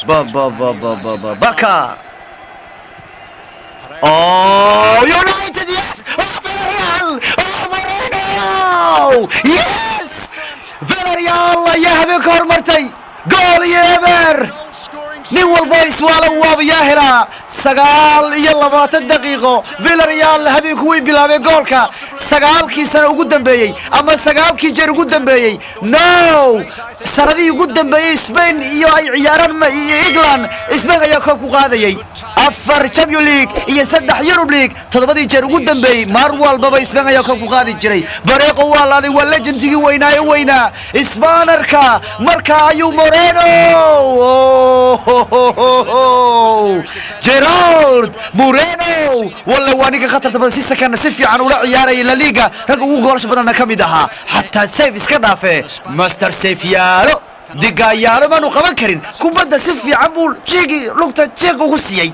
Baka. Oh, United, yes! Oh, Villarreal! Oh, Moreno! Yes! Villarreal ayaa habeenka hormartay gool iyo eber nin walba iswaala waabiyaa helaa 29 daqiiqo Villarreal habeenku way bilaabeen goolka 9kii sano ugu dambeeyay ama 9kii jeer ugu dambeeyay no sanadii ugu dambeeyay Spain iyo ay ciyaaraan England Spain ayaa koob ku qaadayay 4 Champions League iyo 3 Europe League 7 jeer ugu dambeeyay mar walba Spain ayaa koob ku qaadi jiray bareeqo waa laaday waa legendigi weynaa Isbaanarka marka ayuu Moreno Gerard Moreno walla waaniga khatarta badan si sakan si fiican ula ciyaaray La Liga rag ugu goolasho badan ka mid aha hatta save iska dhaafay master save yaalo digayaalo ma qaban karin kubadda si fiican buu jigi lugta jeeg ugu siiyay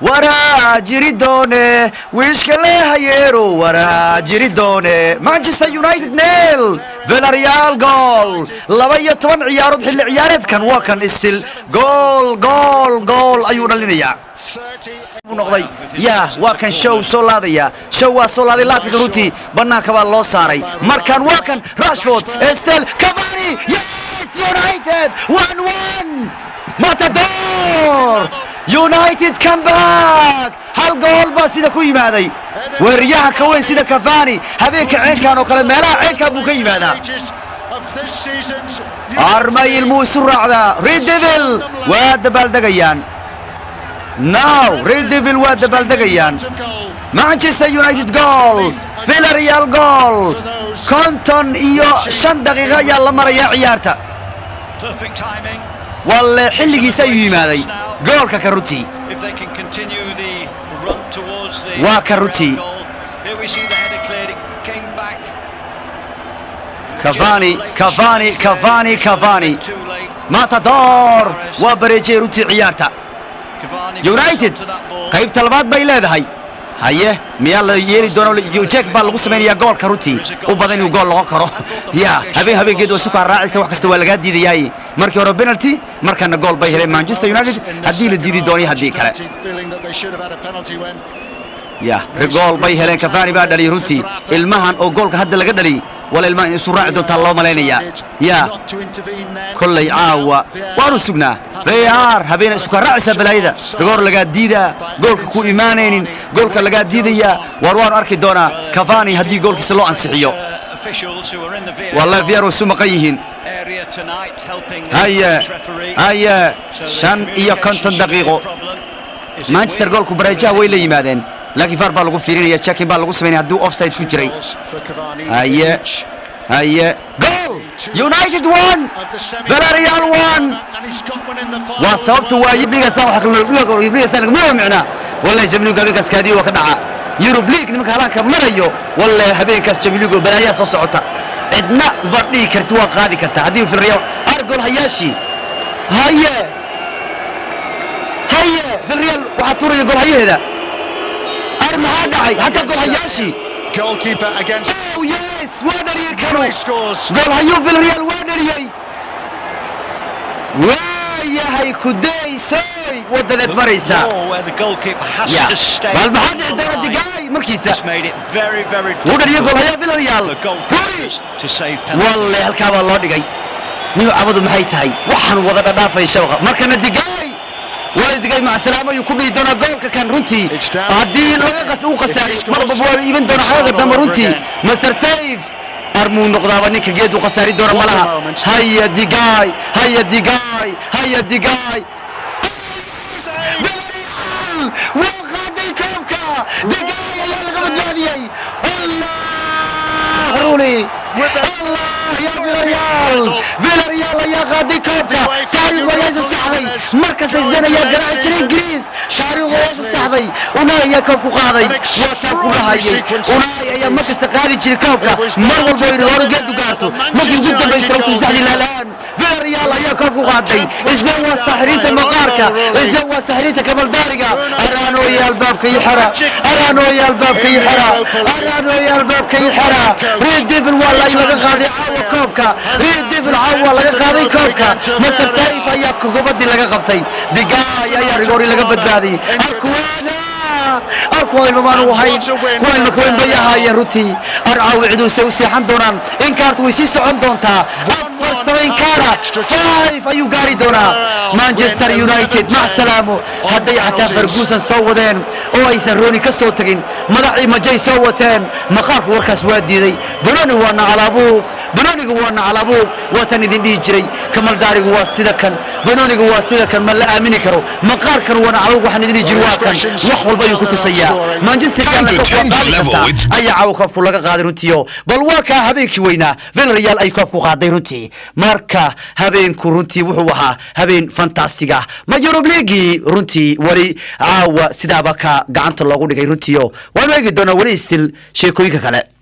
wara jiridone wishka leeyero wara jiridone Manchester United nil Villarreal goal 12 ciyaarood xilli ciyaareedkan waa kan still goal ayuu dhalinayaa noqday waa kan show soo laadaya waa soo laaday laadka runtii banaanka baa loo saaray markan waa kan Rashford still Cavani yes United 1-1 Matador United come back hal gool baa sida ku yimaaday weeryaha ka weyn sida Cavani habeenka ceenkan oo kale meelaha ceenka buu ka yimaadaa Armayil muusu raacda Red Devil waa dabaaldegayaan now Red Devil waa dabaaldegayaan Manchester United goal Villarreal goal Conton iyo 5 daqiiqo ayaa la maraya ciyaarta walla xilligiisa ayuu yimaaday goolka Karuti waa Karuti Cavani Matador waa bareejay runtii ciyaarta United qaybta labaad bay leedahay haye miyaa la yeeli doono Jack baa lagu sameeyaa goolka runtii u badan inuu gool lagu karo habeenkeedu isku raacaysa wax kasta waa laga diidayay markii hore penalty markana gool bay heleen Manchester United hadii la diidi doonay hadii kale gool bay heleen Cavani baa dhaliyay runtii ilmahan oo goolka hadda laga dhaliyay wala ilmahan isu raaci doonta loo maleynaya kullay caawa waanu sugnaa VAR habeen isku raacaysa balaayada gool laga diida goolka ku iimaanaynin goolka laga diidaya waan arki doonaa Cavani hadii goolkiisa loo ansixiyo wallahi VAR soo maqayihiin haya 5 daqiiqo Manchester goolku bareejaha way la yimaadeen laakiin VAR baa lagu fiirinaya checking baa lagu sameeyay hadii offside ku jiray haya goal United 1 Villarreal 1 waa sababtu waa yibigasa waxa kale yibigasa ma macna wallahi Jamil Gabi kaskadi waa ka dhaca Europe League nimanka halaanka marayo wallahi habeenkaas Jamil Gabi balaya soo socota cidna badii karti waa qaadi karta hadii Villarreal argol hayashi haya Villarreal waxa tuuraya gool hayeeda maxaa dhacay hatta gool hayashi goalkeeper against yes wadariye karo gool hayo Villarreal wadariyay waayahay kudeysay wadaleed maraysa where the goalkeeper has to stay bal maxaa dhacay digay markiisa wadariye gool hayo Villarreal to save wallahi halka baa loo dhigay niyo abadu maxay tahay waxaan wada dhaafay shabaqa markana digay ولدي مع السلامة يكون يدونا جول كان رونتي هدي لقى وقساري مرة بقول يبين دونا حاجة دم رونتي مستر سيف أرمون نقطة ونيك جد وقساري دونا ملها هيا ديجاي وغادي كوكا ديجاي يا الغداني الله روني يا فيلاريال يا غادي كوكا تاريخ وياز الصحبي مركز اسبانيا يا قراءة الانجليز تاريخ وياز الصحبي وناي يا كوكو قاضي وكاكو راهي وناي يا مركز تقاضي جري كوكا مرة البوير غارو قدو قارتو ممكن جدا بيسروا تزحلي الان فيلاريال يا كوكو قاضي اسبان والساحرين تمقاركا اسبان والساحرين كمال دارقا ارانو يا الباب كي حرا ريد ديفل والله ay laga qaaday caawa koobka Red Devil caawa laga qaaday koobka Master Saif ayaa kubadii laga qabtay Digaay ayaa rigoori laga badbaadiyay أركوا الممان وهاي كل مكان بيها يا روتي أرعوا عدو سيحن دونان إن كارت ويسيس عندهم تا أفرس وين كارا فايف أيو قاري دونا مانشستر يونايتد مع السلامة هدي حتى فرغوسن سوودين أو يسروني كسوتين مدعي مجاي سوتين مخاف وركس وادي دي بنوني وانا على أبوك بنوني وانا على أبوك واتني دي جري كمال داري واسدكن بنوني واسدكن ملا آمني كرو مقار كرو وانا على أبوك وحني دي جرواكن وحول بيو كتسيا مانشستر كان لك أي عوكب كلها قادرون تيو بل واكا هبيك وينا فيلريال أي كوب قادرون تي ماركا هبين كورنتي وحوها هبين فانتاستيكا ما يوروب ليجي رونتي وري عاو سدابكا قعنت الله قولي رونتيو وانا يجي دونا وري ستيل شيكويكا كلا